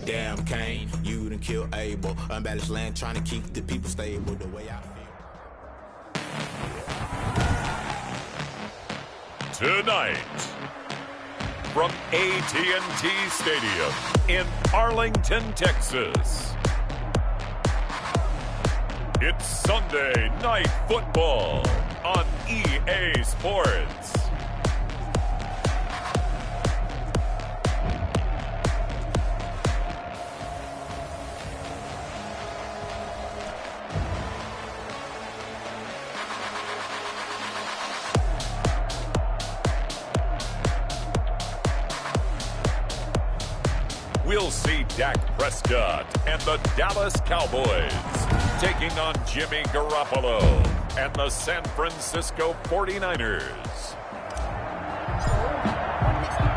damn Cain. You done kill Abel. Unbalanced land trying to keep the people stable the way I feel. Tonight, from AT&T Stadium in Arlington, Texas, it's Sunday Night Football on EA Sports. We'll see Dak Prescott and the Dallas Cowboys taking on Jimmy Garoppolo and the San Francisco 49ers.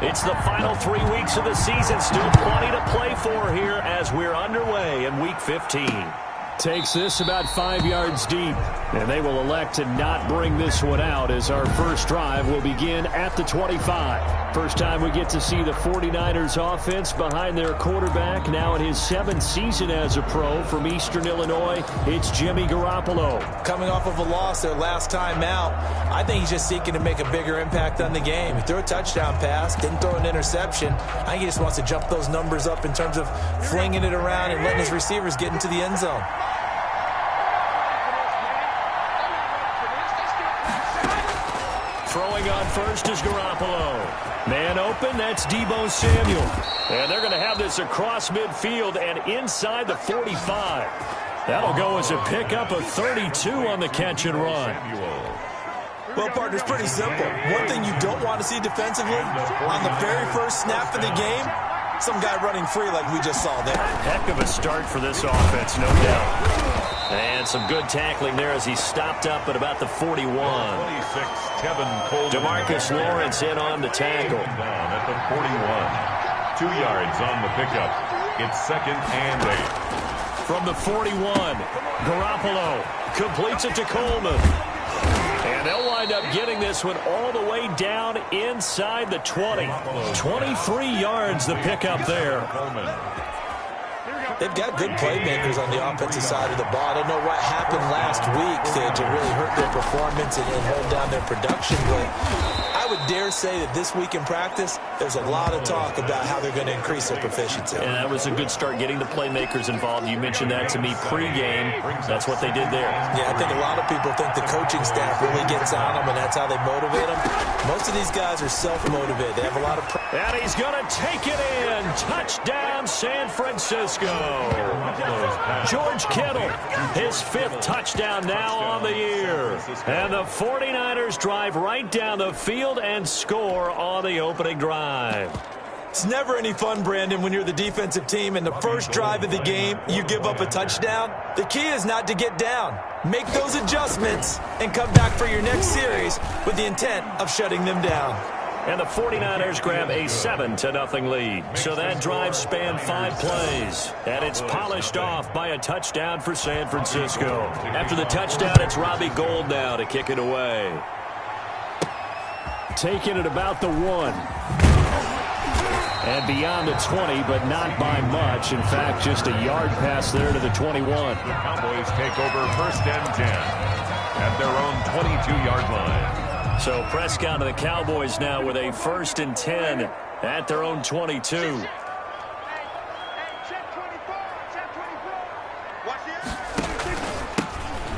It's the final 3 weeks of the season. Still plenty to play for here as we're underway in Week 15. Takes this about 5 yards deep. And they will elect to not bring this one out as our first drive will begin at the 25. First time we get to see the 49ers offense behind their quarterback. Now in his 7th season as a pro from Eastern Illinois, it's Jimmy Garoppolo. Coming off of a loss their last time out, I think he's just seeking to make a bigger impact on the game. He threw a touchdown pass, didn't throw an interception. I think he just wants to jump those numbers up in terms of flinging it around and letting his receivers get into the end zone. Throwing on first is Garoppolo. Man open, that's Deebo Samuel. And they're going to have this across midfield and inside the 45. That'll go as a pickup of 32 on the catch and run. Well, partner, it's pretty simple. One thing you don't want to see defensively, on the very first snap of the game, some guy running free like we just saw there. Heck of a start for this offense, no doubt. And some good tackling there as he stopped up at about the 41. 26, DeMarcus Lawrence in on the tackle. Down at the 41. 2 yards on the pickup. It's 2nd and 8. From the 41, Garoppolo completes it to Coleman. And they'll wind up getting this one all the way down inside the 20. 23 yards the pickup there. They've got good playmakers on the offensive side of the ball. I don't know what happened last week to really hurt their performance and hold down their production, but I would dare say that this week in practice, there's a lot of talk about how they're going to increase their proficiency. And that was a good start getting the playmakers involved. You mentioned that to me pregame. That's what they did there. Yeah, I think a lot of people think the coaching staff really gets on them, and that's how they motivate them. Most of these guys are self-motivated. They have a lot of... And he's going to take it in. Touchdown, San Francisco. George Kittle, his 5th touchdown now on the year. And the 49ers drive right down the field and score on the opening drive. It's never any fun, Brandon, when you're the defensive team and the first drive of the game, you give up a touchdown. The key is not to get down. Make those adjustments and come back for your next series with the intent of shutting them down. And the 49ers grab a 7-0 lead. So that drive spanned 5 plays. And it's polished off by a touchdown for San Francisco. After the touchdown, it's Robbie Gould now to kick it away. Taking it about the 1. And beyond the 20, but not by much. In fact, just a yard pass there to the 21. The Cowboys take over 1st and 10 at their own 22-yard line. So Prescott and the Cowboys now with a 1st and 10 at their own 22.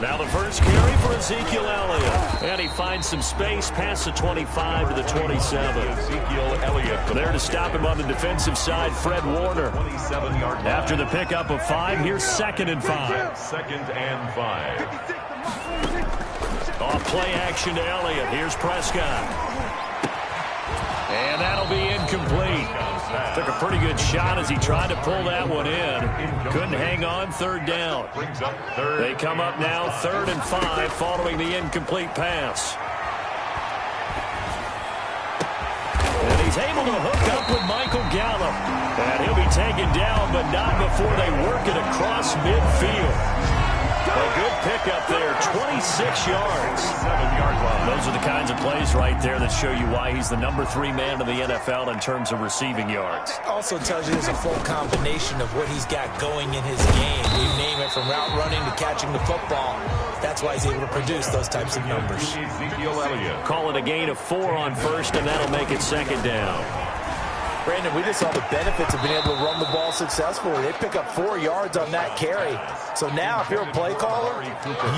Now the first carry for Ezekiel Elliott. And he finds some space past the 25 to the 27. Ezekiel Elliott. There to stop him on the defensive side, Fred Warner. 27-yard line. After the pickup of 5, here's 2nd and 5. 2nd and 5. Off play action to Elliott. Here's Prescott. And that'll be incomplete. Took a pretty good shot as he tried to pull that one in. Couldn't hang on, 3rd down. They come up now 3rd and 5 following the incomplete pass. And he's able to hook up with Michael Gallup. And he'll be taken down, but not before they work it across midfield. A good pickup there, 26 yards. 7-yard line. Those are the kinds of plays right there that show you why he's the number 3 man in the NFL in terms of receiving yards. Also tells you there's a full combination of what he's got going in his game. You name it, from route running to catching the football. That's why he's able to produce those types of numbers. Ezekiel Elliott. Call it a gain of 4 on first, and that'll make it second down. Brandon, we just saw the benefits of being able to run the ball successfully. They pick up 4 yards on that carry. So now if you're a play caller,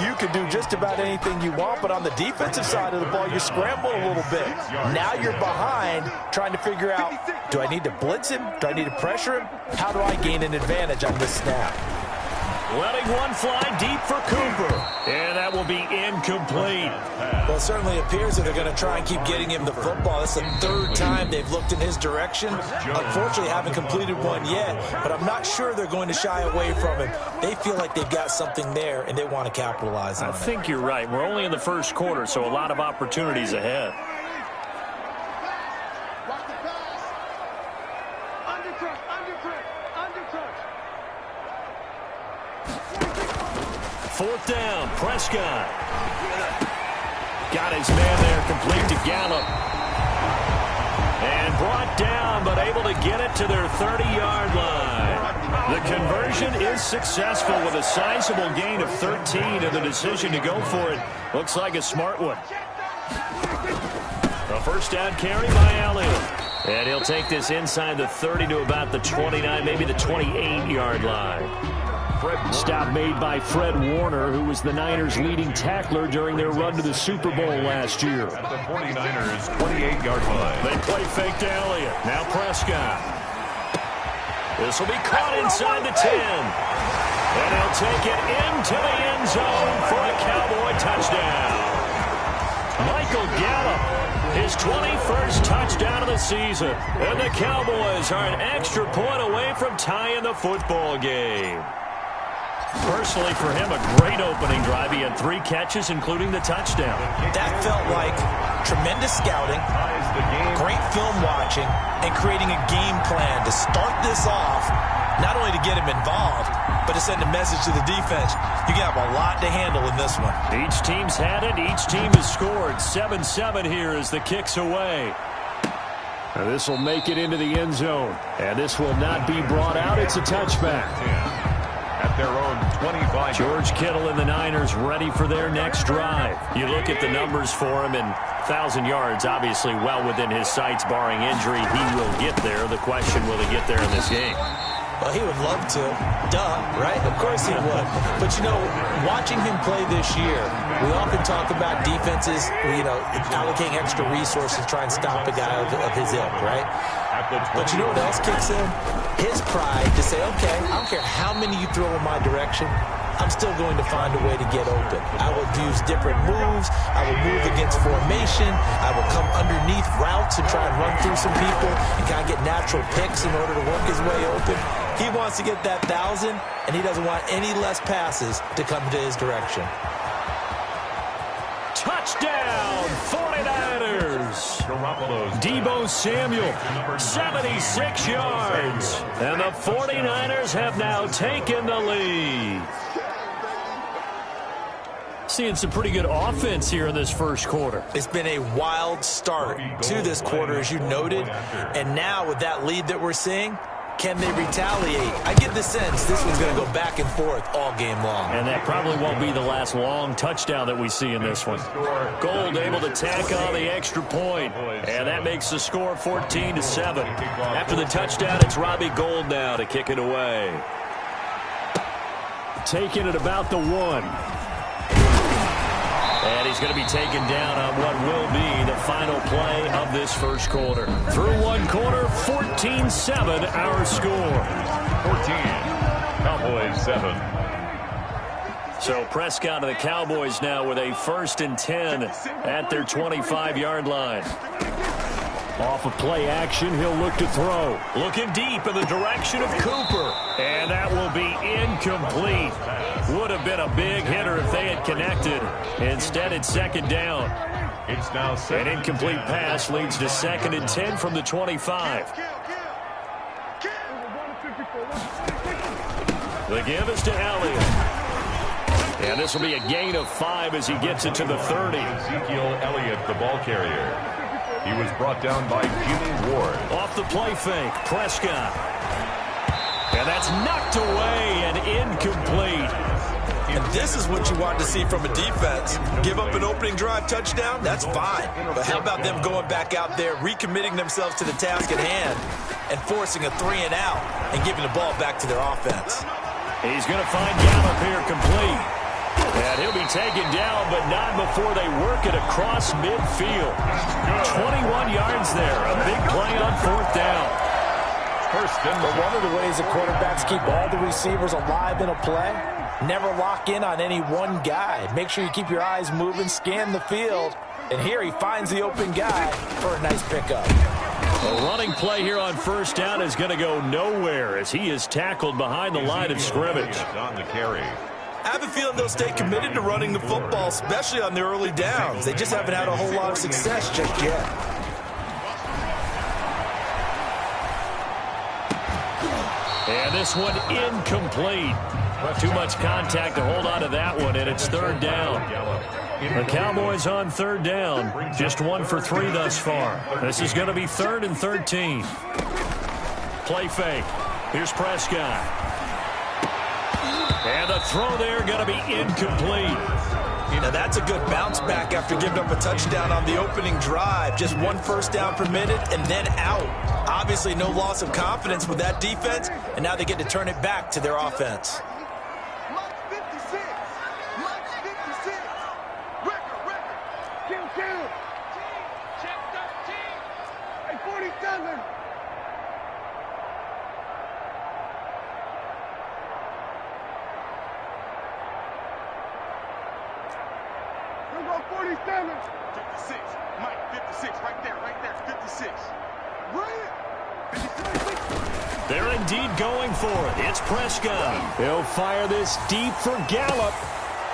you can do just about anything you want, but on the defensive side of the ball, you scramble a little bit. Now you're behind trying to figure out, do I need to blitz him? Do I need to pressure him? How do I gain an advantage on this snap? Letting one fly deep for Cooper. And that will be incomplete. Well, it certainly appears that they're going to try and keep getting him the football. That's the 3rd time they've looked in his direction. Unfortunately, haven't completed one yet, but I'm not sure they're going to shy away from him. They feel like they've got something there, and they want to capitalize on it. I think you're right. We're only in the first quarter, so a lot of opportunities ahead. Fourth down, Prescott. Got his man there, complete to Gallup. And brought down, but able to get it to their 30-yard line. The conversion is successful with a sizable gain of 13, and the decision to go for it looks like a smart one. A first down carry by Elliott. And he'll take this inside the 30 to about the 29, maybe the 28-yard line. Stop made by Fred Warner, who was the Niners' leading tackler during their run to the Super Bowl last year. At the 49ers' 28-yard line. They play fake to Elliott. Now Prescott. This will be caught inside the 10. And he'll take it into the end zone for a Cowboy touchdown. Michael Gallup, his 21st touchdown of the season. And the Cowboys are an extra point away from tying the football game. Personally, for him, a great opening drive. He had 3 catches, including the touchdown. That felt like tremendous scouting, great film watching, and creating a game plan to start this off, not only to get him involved, but to send a message to the defense. You have a lot to handle in this one. Each team's had it. Each team has scored. 7-7 here as the kick's away. This will make it into the end zone. And this will not be brought out. It's a touchback. At their own 25. George Kittle and the Niners ready for their next drive. You look at the numbers for him, and 1,000 yards obviously well within his sights, barring injury. He will get there. The question, will he get there in this game? Well, he would love to. Duh, right? Of course he would. But, you know, watching him play this year, we often talk about defenses, allocating extra resources to try and stop a guy of his ilk, right? But you know what else kicks in? His pride to say, okay, I don't care how many you throw in my direction, I'm still going to find a way to get open. I will use different moves. I will move against formation. I will come underneath routes and try and run through some people and kind of get natural picks in order to work his way open. He wants to get that 1,000, and he doesn't want any less passes to come to his direction. Touchdown, 49ers. Deebo Samuel, 76 yards. And the 49ers have now taken the lead. Seeing some pretty good offense here in this first quarter. It's been a wild start to this quarter, as you noted. And now with that lead that we're seeing, can they retaliate? I get the sense this one's going to go back and forth all game long. And that probably won't be the last long touchdown that we see in this one. Gold able to tack on the extra point. And that makes the score 14-7. After the touchdown, it's Robbie Gould now to kick it away. Taking it about the 1. And he's going to be taken down on what will be the final play of this first quarter. Through one quarter, 14-7 our score. 14, Cowboys 7. So Prescott and the Cowboys now with a 1st and 10 at their 25-yard line. Off of play action, he'll look to throw. Looking deep in the direction of Cooper. And that will be incomplete. Would have been a big hitter if they had connected. Instead, it's 2nd down. It's now An incomplete pass leads to 2nd and 10 from the 25. The give is to Elliott. And this will be a gain of 5 as he gets it to the 30. Ezekiel Elliott, the ball carrier. He was brought down by Jimmy Ward. Off the play fake, Prescott. And that's knocked away and incomplete. And this is what you want to see from a defense. Give up an opening drive touchdown, that's fine. But how about them going back out there, recommitting themselves to the task at hand, and forcing a 3-and-out and giving the ball back to their offense. He's going to find Gallup here complete. And he'll be taken down, but not before they work it across midfield. 21 yards there. A big play on 4th down. But one of the ways the quarterbacks keep all the receivers alive in a play, never lock in on any one guy. Make sure you keep your eyes moving, scan the field. And here he finds the open guy for a nice pickup. A running play here on 1st down is going to go nowhere as he is tackled behind the line of scrimmage. On the carry. I have a feeling they'll stay committed to running the football, especially on the early downs. They just haven't had a whole lot of success just yet. And this one incomplete. Too much contact to hold on to that one, and it's 3rd down. The Cowboys on 3rd down. Just 1 for 3 thus far. This is going to be 3rd and 13. Play fake. Here's Prescott. And the throw there going to be incomplete. Now that's a good bounce back after giving up a touchdown on the opening drive. Just 1 first down permitted and then out. Obviously no loss of confidence with that defense, and now they get to turn it back to their offense. They're indeed going for it. It's Prescott. He'll fire this deep for Gallup.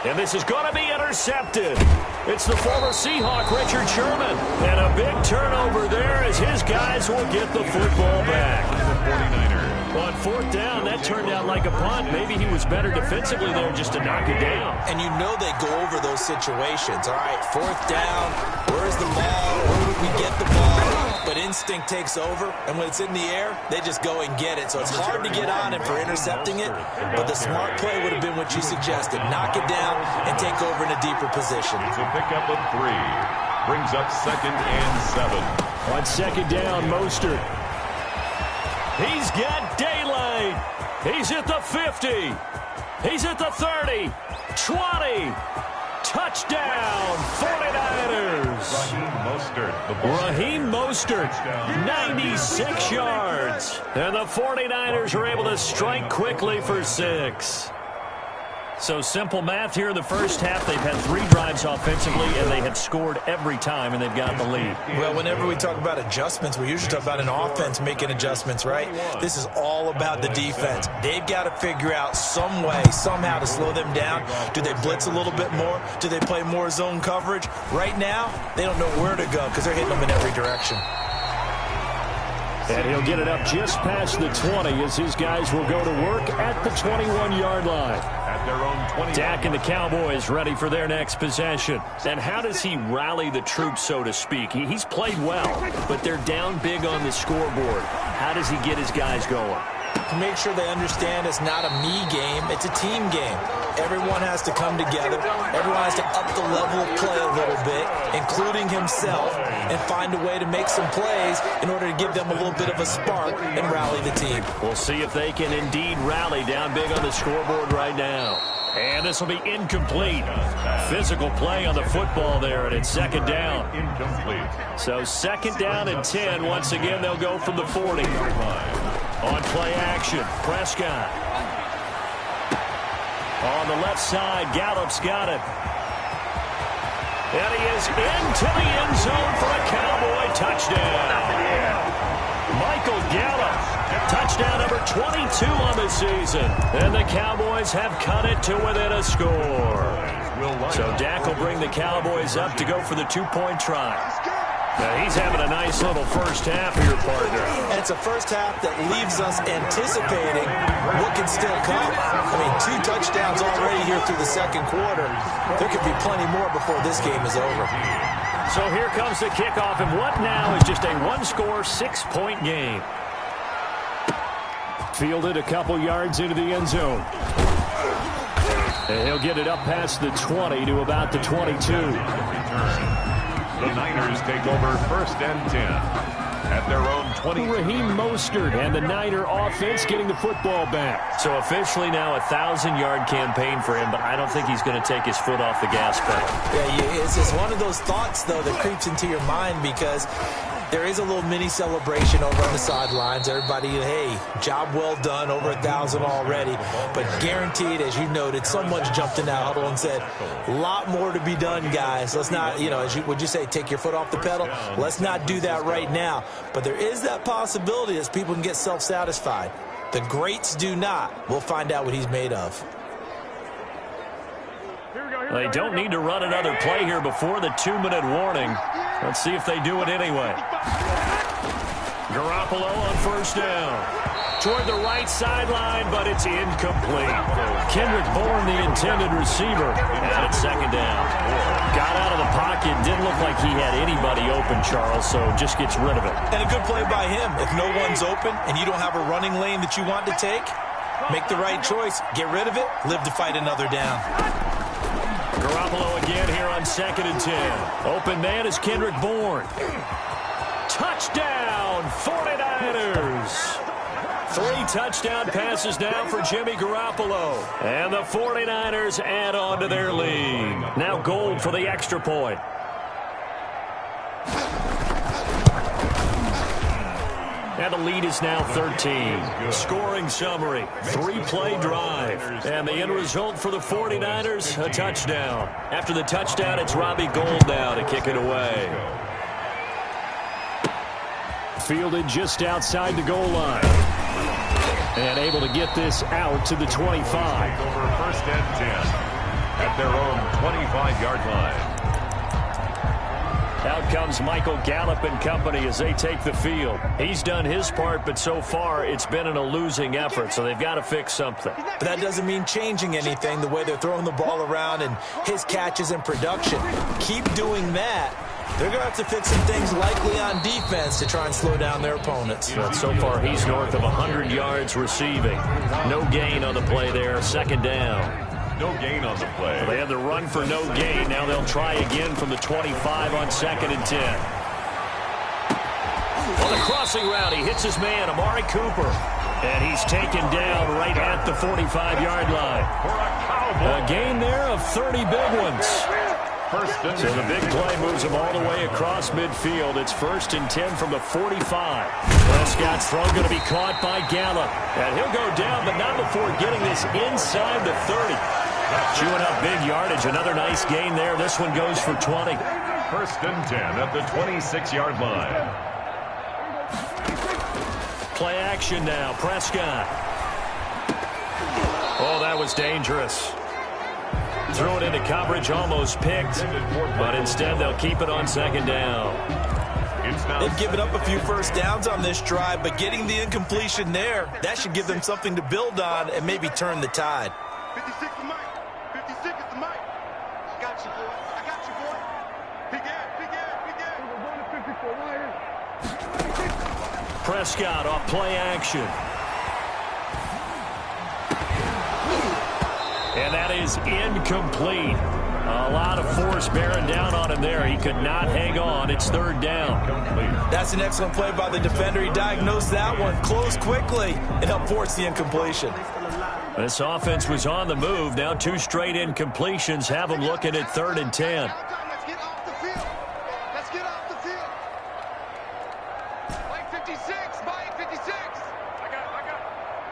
And this is going to be intercepted. It's the former Seahawk, Richard Sherman. And a big turnover there as his guys will get the football back. On 4th down, that turned out like a punt. Maybe he was better defensively there just to knock it down. And you know they go over those situations. All right, 4th down, where's the ball? Where would we get the ball? But instinct takes over, and when it's in the air, they just go and get it. So it's hard to get on him for intercepting it, but the smart play would have been what you suggested. Knock it down and take over in a deeper position. It's a pickup of 3. Brings up 2nd and 7. On 2nd down, Mostert. He's got daylight. He's at the 50. He's at the 30. 20. Touchdown, 49ers. Raheem Mostert, 96 yards. And the 49ers are able to strike quickly for 6. So simple math here in the first half. They've had 3 drives offensively, and they have scored every time, and they've got the lead. Well, whenever we talk about adjustments, we usually talk about an offense making adjustments, right? This is all about the defense. They've got to figure out some way, somehow to slow them down. Do they blitz a little bit more? Do they play more zone coverage? Right now, they don't know where to go because they're hitting them in every direction. And he'll get it up just past the 20 as his guys will go to work at the 21-yard line. At their own 20. Dak and the Cowboys ready for their next possession. And how does he rally the troops, so to speak? He's played well, but they're down big on the scoreboard. How does he get his guys going? To make sure they understand it's not a me game, it's a team game. Everyone has to come together. Everyone has to up the level of play a little bit, including himself, and find a way to make some plays in order to give them a little bit of a spark and rally the team. We'll see if they can indeed rally down big on the scoreboard right now. And this will be incomplete. Physical play on the football there, and it's 2nd down. Incomplete. So 2nd down and 10. Once again, they'll go from the 40. On play action, Prescott. On the left side, Gallup's got it. And he is into the end zone for a Cowboy touchdown. Michael Gallup, touchdown number 22 on the season. And the Cowboys have cut it to within a score. So Dak will bring the Cowboys up to go for the 2-point try. Now he's having a nice little first half here, partner. And it's a first half that leaves us anticipating what can still come. I mean, 2 touchdowns already here through the second quarter. There could be plenty more before this game is over. So here comes the kickoff, and what now is just a one-score, 6-point game. Fielded a couple yards into the end zone. And he'll get it up past the 20 to about the 22. The Niners take over 1st and 10. At their own 20. Raheem Mostert and the Niner offense getting the football back. So officially now a 1,000-yard campaign for him, but I don't think he's going to take his foot off the gas pedal. Yeah, it's just one of those thoughts, though, that creeps into your mind because there is a little mini celebration over on the sidelines. Everybody, hey, job well done, over 1,000 already. But guaranteed, as you noted, someone's jumped in that huddle and said, a lot more to be done, guys. Let's not, would you say, take your foot off the pedal? Let's not do that right now. But there is that possibility that people can get self-satisfied. The greats do not. We'll find out what he's made of. They don't need to run another play here before the 2-minute warning. Let's see if they do it anyway. Garoppolo on 1st down. Toward the right sideline, but it's incomplete. Kendrick Bourne, the intended receiver, at its 2nd down. Got out of the pocket. Didn't look like he had anybody open, Charles, so just gets rid of it. And a good play by him. If no one's open and you don't have a running lane that you want to take, make the right choice. Get rid of it. Live to fight another down. Garoppolo again here on 2nd and 10. Open man is Kendrick Bourne. Touchdown, 49ers. 3 touchdown passes now for Jimmy Garoppolo. And the 49ers add on to their lead. Now Gold for the extra point. And the lead is now 13. Scoring summary, 3-play drive. And the end result for the 49ers, a touchdown. After the touchdown, it's Robbie Gould now to kick it away. Fielded just outside the goal line. And able to get this out to the 25. Over 1st and 10 at their own 25-yard line. Out comes Michael Gallup and company as they take the field. He's done his part, but so far it's been in a losing effort, so they've got to fix something. But that doesn't mean changing anything, the way they're throwing the ball around and his catches and production. Keep doing that. They're going to have to fix some things likely on defense to try and slow down their opponents. But so far he's north of 100 yards receiving. No gain on the play there, 2nd down. No gain on the play. Well, they had the run for no gain. Now they'll try again from the 25 on 2nd and 10. On the crossing route, he hits his man, Amari Cooper. And he's taken down right at the 45-yard line. A gain there of 30 big ones. So the big play moves him all the way across midfield. It's 1st and 10 from the 45. Prescott's throw going to be caught by Gallup. And he'll go down, but not before getting this inside the 30. Chewing up big yardage. Another nice gain there. This one goes for 20. 1st and 10 at the 26-yard line. Play action now. Prescott. Oh, that was dangerous. Threw it into coverage, almost picked, but instead they'll keep it on 2nd down. They've given up a few first downs on this drive, but getting the incompletion there, that should give them something to build on and maybe turn the tide. 56 to Mike. 56 is the Mike. I got you, boy. I got you, boy. Big ass, big ass, big ass. Prescott off play action. And that is incomplete. A lot of force bearing down on him there. He could not hang on. It's 3rd down. That's an excellent play by the defender. He diagnosed that one, closed quickly, and helped force the incompletion. This offense was on the move. Now 2 straight incompletions have them looking at 3rd and 10. Let's get off the field. Let's get off the field. Mike 56. Mike 56. I got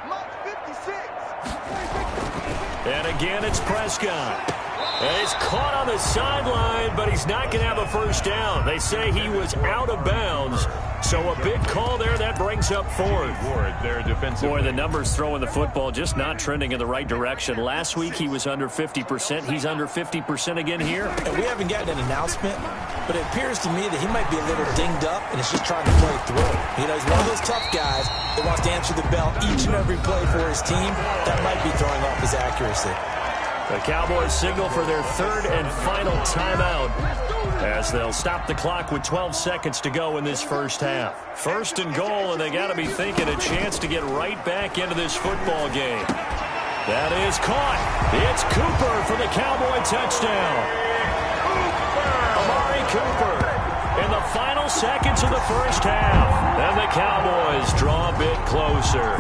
Mike 56. And again, it's Prescott. And he's caught on the sideline, but he's not going to have a first down. They say he was out of bounds, So a big call there that brings up fourth. Boy, the numbers throwing the football just not trending in the right direction. Last week he was under 50%. He's under 50% again here. And we haven't gotten an announcement, but it appears to me that he might be a little dinged up and is just trying to play through. You know, he's one of those tough guys that wants to answer the bell each and every play for his team. That might be throwing off his accuracy. The Cowboys signal for their third and final timeout as they'll stop the clock with 12 seconds to go in this first half. First and goal, and they got to be thinking a chance to get right back into this football game. That is caught. It's Cooper for the Cowboy touchdown. Amari Cooper in the final seconds of the first half. And the Cowboys draw a bit closer.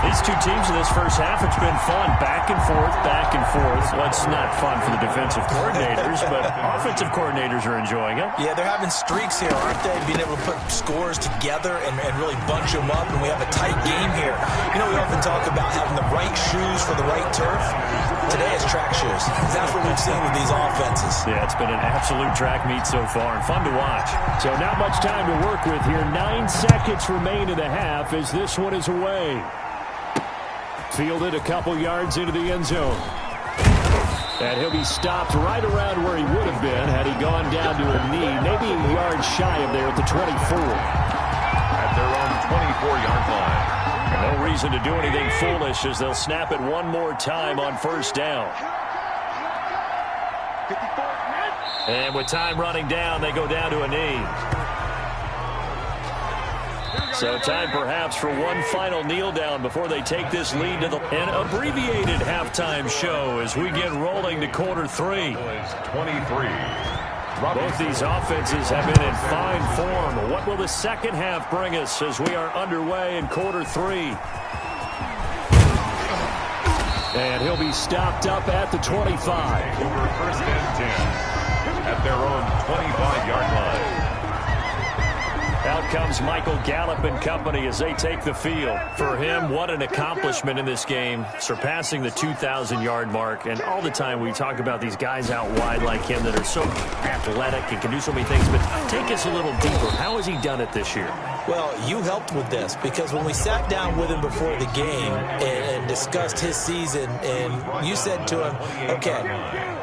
These two teams in this first half, it's been fun. Back and forth, back and forth. Well, it's not fun for the defensive coordinators, but offensive coordinators are enjoying it. Yeah, they're having streaks here, aren't they? Being able to put scores together and really bunch them up, and we have a tight game here. You know, we often talk about having the right shoes for the right turf. Today it's track shoes. That's what we've seen with these offenses. Yeah, it's been an absolute track meet so far, and fun to watch. So not much time to work with here. 9 seconds remain in the half as this one is away. Fielded a couple yards into the end zone. And he'll be stopped right around where he would have been had he gone down to a knee, maybe a yard shy of there at the 24. At their own 24-yard line. No reason to do anything foolish as they'll snap it one more time on first down. And with time running down, they go down to a knee. So time perhaps for one final kneel down before they take this lead to an abbreviated halftime show as we get rolling to quarter 3. 23. Both these offenses have been in fine form. What will the second half bring us as we are underway in quarter 3? And he'll be stopped up at the 25. Over first and 10 at their own 25-yard line. Out comes Michael Gallup and company as they take the field. For him, what an accomplishment in this game, surpassing the 2,000-yard mark. And all the time we talk about these guys out wide like him that are so athletic and can do so many things. But take us a little deeper. How has he done it this year? Well, you helped with this because when we sat down with him before the game and discussed his season, and you said to him, okay,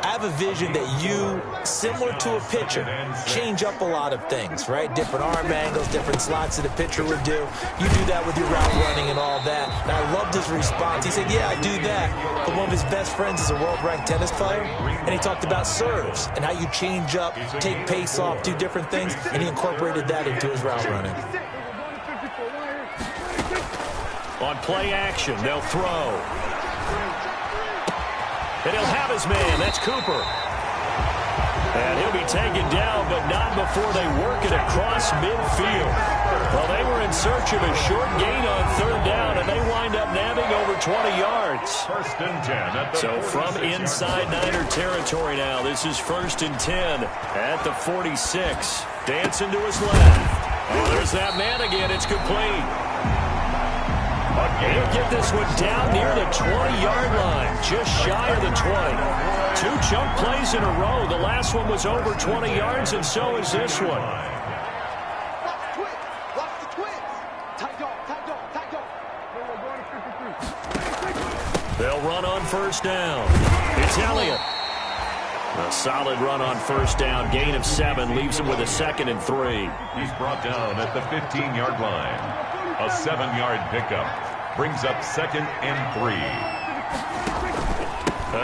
I have a vision that you, similar to a pitcher, change up a lot of things, right? Different arm angles, different slots that a pitcher would do. You do that with your route running and all that. And I loved his response. He said, yeah, I do that. But one of his best friends is a world-ranked tennis player, and he talked about serves and how you change up, take pace off, do different things, and he incorporated that into his route running. On play action, they'll throw. And he'll have his man. That's Cooper. And he'll be taken down, but not before they work it across midfield. Well, they were in search of a short gain on third down, and they wind up nabbing over 20 yards. First and 10 at the So from inside Niner territory now, this is first and 10 at the 46. Dancing to his left. Oh, there's that man again. It's complete. He'll get this one down near the 20-yard line, just shy of the 20. 2 chunk plays in a row. The last one was over 20 yards, and so is this one. They'll run on first down. It's Elliott. A solid run on first down. Gain of 7 leaves him with a 2nd and 3. He's brought down at the 15-yard line. A 7-yard pickup. Brings up 2nd and 3.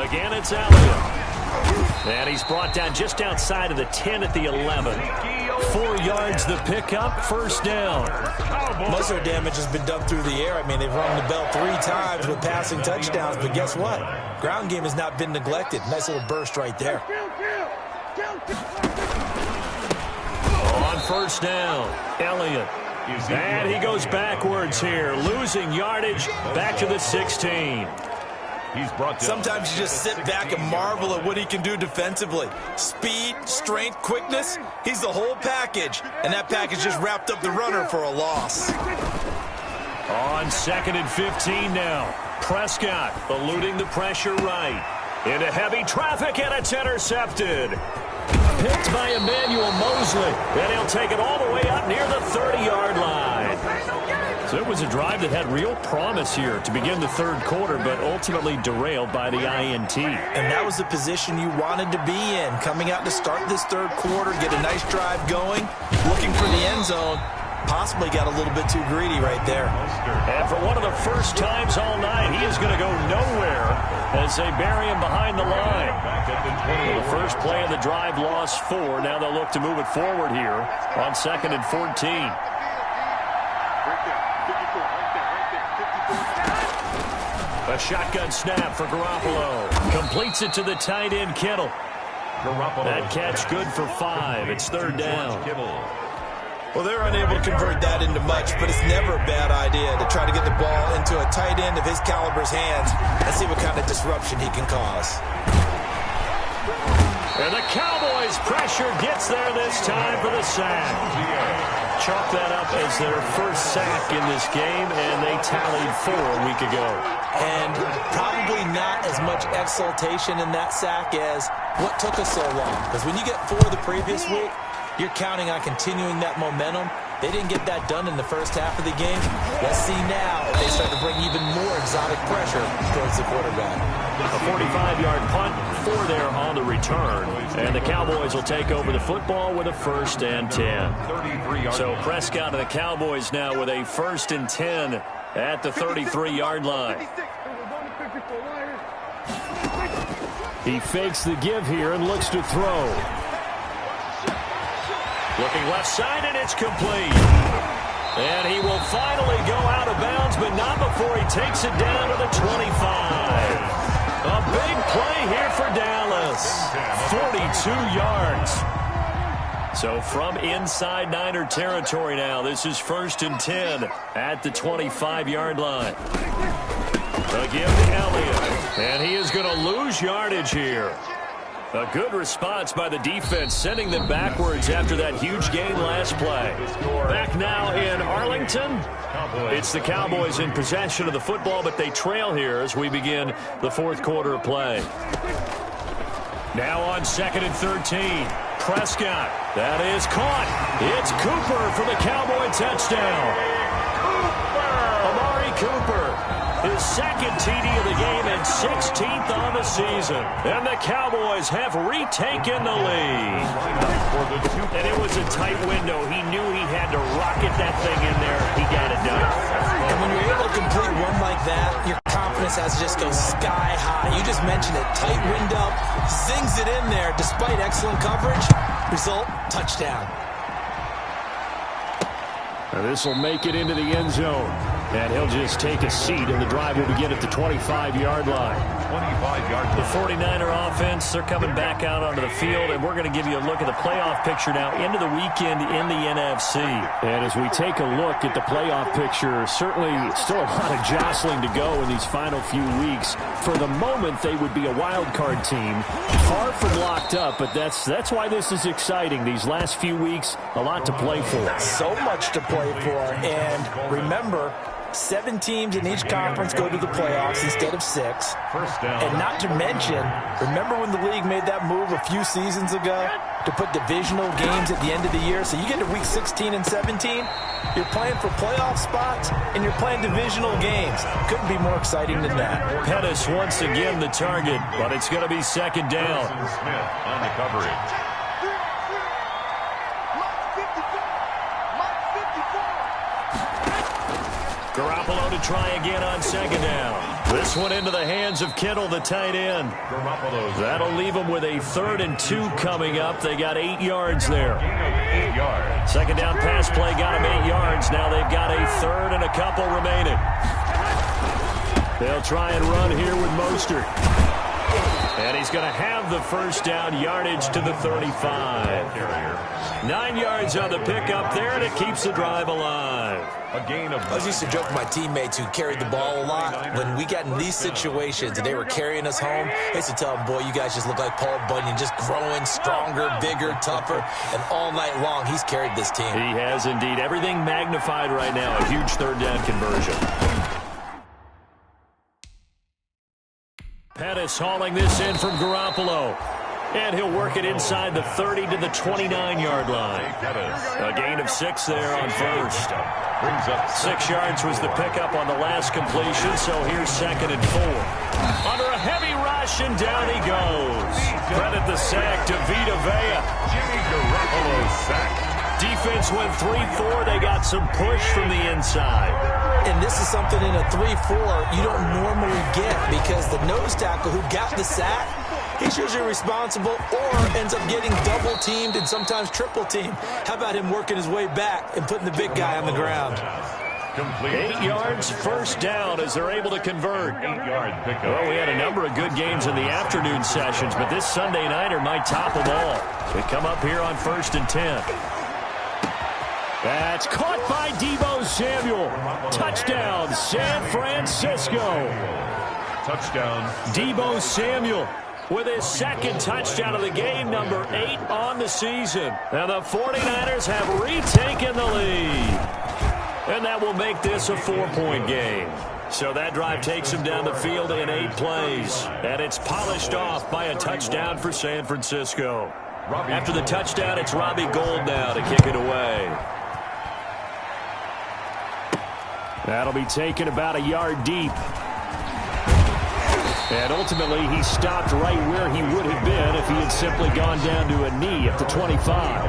Again, it's Elliott. And he's brought down just outside of the 10 at the 11. 4 yards the pickup, first down. Most of their damage has been done through the air. I mean, they've rung the bell 3 times with passing touchdowns, but guess what? Ground game has not been neglected. Nice little burst right there. On first down, Elliott. And he goes backwards here, losing yardage back to the 16. He's brought down. Sometimes you just sit back and marvel at what he can do defensively. Speed, strength, quickness, he's the whole package. And that package just wrapped up the runner for a loss. On 2nd and 15 now. Prescott eluding the pressure right. Into heavy traffic, and it's intercepted. picked by Emmanuel Mosley. And he'll take it all the way up near the 30-yard line. So it was a drive that had real promise here to begin the third quarter, but ultimately derailed by the INT. And that was the position you wanted to be in. Coming out to start this third quarter, get a nice drive going, looking for the end zone. Possibly got a little bit too greedy right there. And for one of the first times all night, he is going to go nowhere as they bury him behind the line. The first play of the drive lost 4. Now they'll look to move it forward here on 2nd and 14. A shotgun snap for Garoppolo. Completes it to the tight end, Kittle. That catch good for 5. It's 3rd down. Well, they're unable to convert that into much, but it's never a bad idea to try to get the ball into a tight end of his caliber's hands and see what kind of disruption he can cause. And the Cowboys' pressure gets there this time for the sack. Chalk that up as their first sack in this game, and they tallied 4 a week ago. And probably not as much exultation in that sack as what took us so long. Because when you get 4 the previous week, you're counting on continuing that momentum. They didn't get that done in the first half of the game. Let's see now if they start to bring even more exotic pressure towards the quarterback. A 45-yard punt, 4 there on the return. And the Cowboys will take over the football with a 1st and 10. So Prescott and the Cowboys now with a 1st and 10 at the 33-yard line. He fakes the give here and looks to throw. Looking left side, and it's complete. And he will finally go out of bounds, but not before he takes it down to the 25. A big play here for Dallas. 42 yards. So from inside Niner territory now, this is 1st and 10 at the 25-yard line. A give to Elliott, and he is going to lose yardage here. A good response by the defense, sending them backwards after that huge gain last play. Back now in Arlington. It's the Cowboys in possession of the football, but they trail here as we begin the 4th quarter of play. Now on 2nd and 13. Prescott. That is caught. It's Cooper for the Cowboy touchdown. Amari Cooper. His 2nd TD of the game and 16th on the season. And the Cowboys have retaken the lead. And it was a tight window. He knew he had to rocket that thing in there. He got it done. And when you're able to complete one like that, your confidence has to just go sky high. You just mentioned it. Tight window. Zings it in there despite excellent coverage. Result, touchdown. And this will make it into the end zone. And he'll just take a seat, and the drive will begin at the 25-yard line. 25-yard The 49er offense, they're coming back out onto the field, and we're going to give you a look at the playoff picture now into the weekend in the NFC. And as we take a look at the playoff picture, certainly still a lot of jostling to go in these final few weeks. For the moment, they would be a wild card team, far from locked up, but that's why this is exciting. These last few weeks, a lot to play for. So much to play for, and remember, 7 teams in each conference go to the playoffs instead of 6. And not to mention, remember when the league made that move a few seasons ago to put divisional games at the end of the year? So you get to week 16 and 17, you're playing for playoff spots, and you're playing divisional games. Couldn't be more exciting than that. Pettis once again the target, but it's going to be 2nd down. Smith on the coverage. Garoppolo to try again on 2nd down. This one into the hands of Kittle, the tight end. That'll leave them with a 3rd and 2 coming up. They got 8 yards there. 8 yards. 2nd down pass play got them 8 yards. Now they've got a 3rd and a couple remaining. They'll try and run here with Mostert. And he's going to have the 1st down, yardage to the 35. 9 yards on the pickup there, and it keeps the drive alive. A gain of... I was used to joke with my teammates who carried the ball a lot. When we got in these situations and they were carrying us home, I used to tell them, boy, you guys just look like Paul Bunyan, just growing stronger, bigger, tougher. And all night long, he's carried this team. He has indeed. Everything magnified right now. A huge 3rd down conversion. Pettis hauling this in from Garoppolo. And he'll work it inside the 30 to the 29-yard line. A gain of 6 there on first. 6 yards was the pickup on the last completion, so here's 2nd and 4. Under a heavy rush, and down he goes. Credit the sack to Vita Vea. Jimmy Garoppolo's sack. Defense went 3-4. They got some push from the inside. And this is something in a 3-4 you don't normally get, because the nose tackle who got the sack, he's usually responsible or ends up getting double-teamed and sometimes triple-teamed. How about him working his way back and putting the big guy on the ground? 8 yards, first down as they're able to convert. 8-yard pickup. Well, we had a number of good games in the afternoon sessions, but this Sunday nighter might top them all. We come up here on 1st and 10. That's caught by Deebo Samuel. Touchdown, San Francisco. Touchdown. Deebo Samuel with his 2nd touchdown of the game, number 8 on the season. And the 49ers have retaken the lead. And that will make this a 4-point game. So that drive takes him down the field in 8 plays. And it's polished off by a touchdown for San Francisco. After the touchdown, it's Robbie Gould now to kick it away. That'll be taken about a yard deep. And ultimately, he stopped right where he would have been if he had simply gone down to a knee at the 25.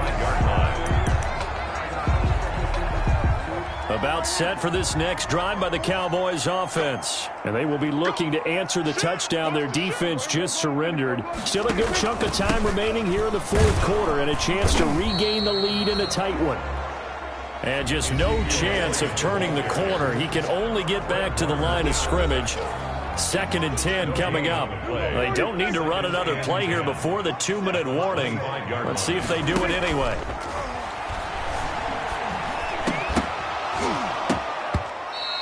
About set for this next drive by the Cowboys offense. And they will be looking to answer the touchdown their defense just surrendered. Still a good chunk of time remaining here in the 4th quarter and a chance to regain the lead in a tight one. And just no chance of turning the corner. He can only get back to the line of scrimmage. 2nd and 10 coming up. They don't need to run another play here before the 2-minute warning. Let's see if they do it anyway.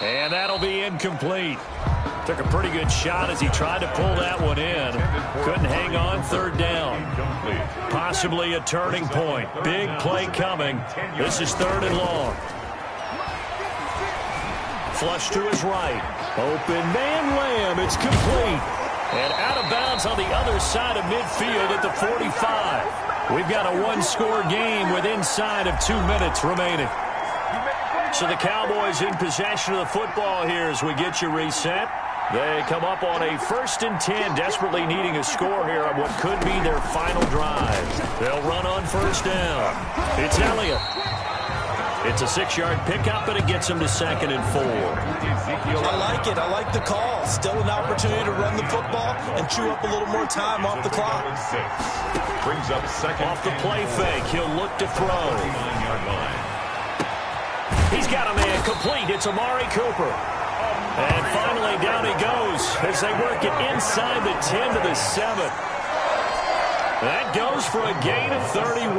And that'll be incomplete. Took a pretty good shot as he tried to pull that one in. Couldn't hang on, 3rd down. Possibly a turning point. Big play coming. This is 3rd and long. Flush to his right. Open man Lamb. It's complete. And out of bounds on the other side of midfield at the 45. We've got a 1-score game with inside of 2 minutes remaining. So the Cowboys in possession of the football here as we get you reset. They come up on a 1st and 10, desperately needing a score here on what could be their final drive. They'll run on 1st down. It's Elliott. It's a 6-yard pickup, and it gets them to 2nd and 4. I like it. I like the call. Still an opportunity to run the football and chew up a little more time off the clock. Brings up 2nd. Off the play fake, he'll look to throw. 9-yard line. He's got a man complete. It's Amari Cooper. And finally down he goes as they work it inside the 10 to the 7. That goes for a gain of 31.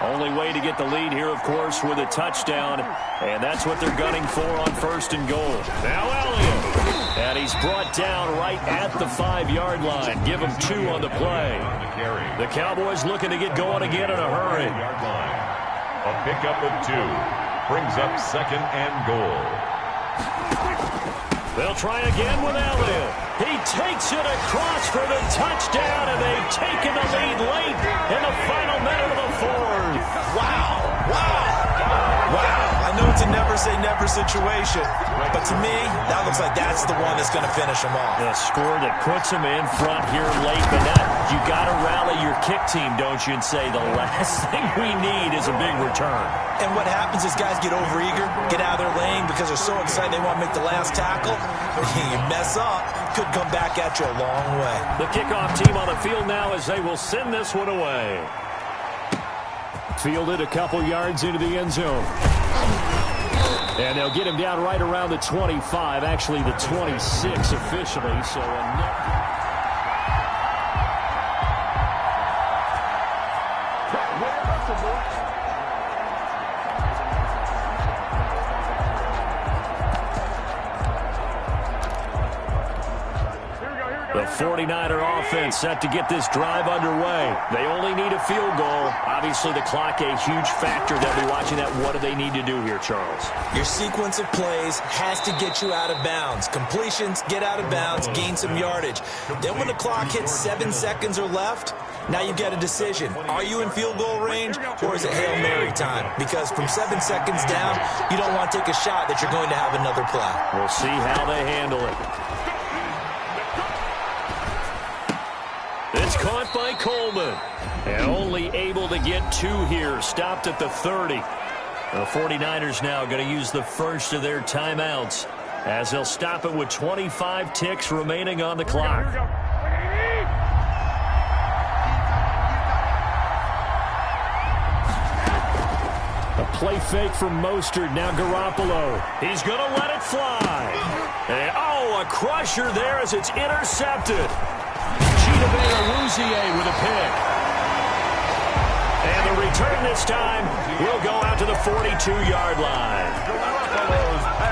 Only way to get the lead here, of course, with a touchdown. And that's what they're gunning for on 1st and goal. Now Elliott. And he's brought down right at the 5-yard line. Give him 2 on the play. The Cowboys looking to get going again in a hurry. A pickup of 2. Brings up 2nd and goal. They'll try again with Elliott. He takes it across for the touchdown, and they've taken the lead late in the final minute of the 4th. Wow. I know it's a never-say-never situation, but to me, that looks like that's the one that's going to finish them off. The score that puts them in front here late, but now you got to rally your kick team, don't you, and say the last thing we need is a big return. And what happens is guys get overeager, get out of their lane because they're so excited they want to make the last tackle. You mess up, could come back at you a long way. The kickoff team on the field now as they will send this one away. Fielded a couple yards into the end zone. And they'll get him down right around the 25, actually the 26 officially. So Here we go. The 49er offense set to get this drive underway. They only need a field goal. Obviously, the clock a huge factor. They'll be watching that. What do they need to do here, Charles? Your sequence of plays has to get you out of bounds. Completions, get out of bounds, gain some yardage. Then when the clock hits 7 seconds or left, now you get a decision. Are you in field goal range, or is it Hail Mary time? Because from 7 seconds down, you don't want to take a shot that you're going to have another play. We'll see how they handle it. It's caught by Coleman. And only able to get 2 here. Stopped at the 30. The 49ers now going to use the first of their timeouts as they'll stop it with 25 ticks remaining on the clock. A play fake from Mostert. Now Garoppolo. He's going to let it fly. And, a crusher there as it's intercepted. Rouzier with a pick. And the return this time will go out to the 42-yard line.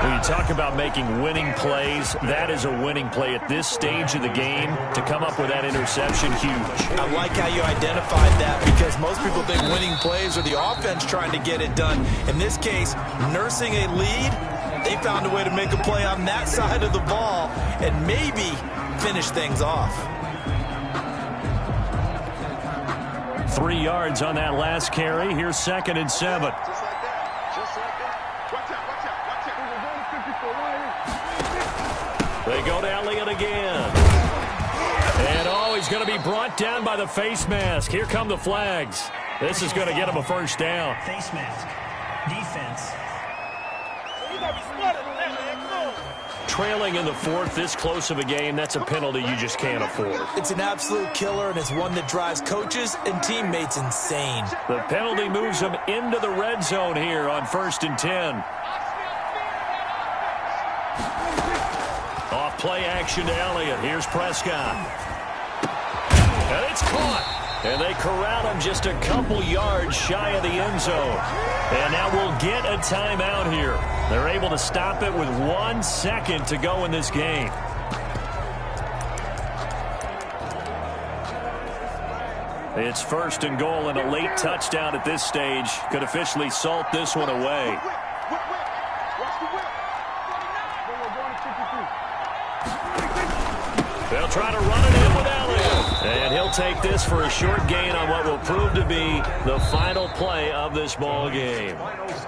When you talk about making winning plays, that is a winning play at this stage of the game. To come up with that interception, huge. I like how you identified that, because most people think winning plays are the offense trying to get it done. In this case, nursing a lead, they found a way to make a play on that side of the ball and maybe finish things off. 3 yards on that last carry. Here's 2nd and 7. Just like that. Just like that. Watch out, watch out, watch out. They go to Elliott again. And, he's going to be brought down by the face mask. Here come the flags. This is going to get him a first down. Face mask. Defense. Trailing in the 4th, this close of a game, that's a penalty you just can't afford. It's an absolute killer, and it's one that drives coaches and teammates insane. The penalty moves them into the red zone here on 1st and 10. Off play action to Elliott. Here's Prescott. And it's caught. And they corral him just a couple yards shy of the end zone. And now we'll get a timeout here. They're able to stop it with 1 second to go in this game. It's 1st and goal, and a late touchdown at this stage could officially salt this one away. They'll try to run it in with Elliott. And he'll take this for a short gain on what will prove to be the final play of this ball game.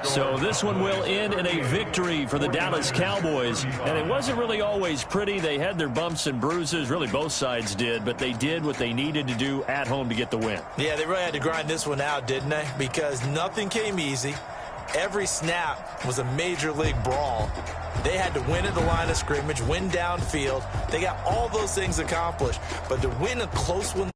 So this one will end in a victory for the Dallas Cowboys. And it wasn't really always pretty. They had their bumps and bruises. Really, both sides did. But they did what they needed to do at home to get the win. Yeah, they really had to grind this one out, didn't they? Because nothing came easy. Every snap was a major league brawl. They had to win at the line of scrimmage, win downfield. They got all those things accomplished. But to win a close one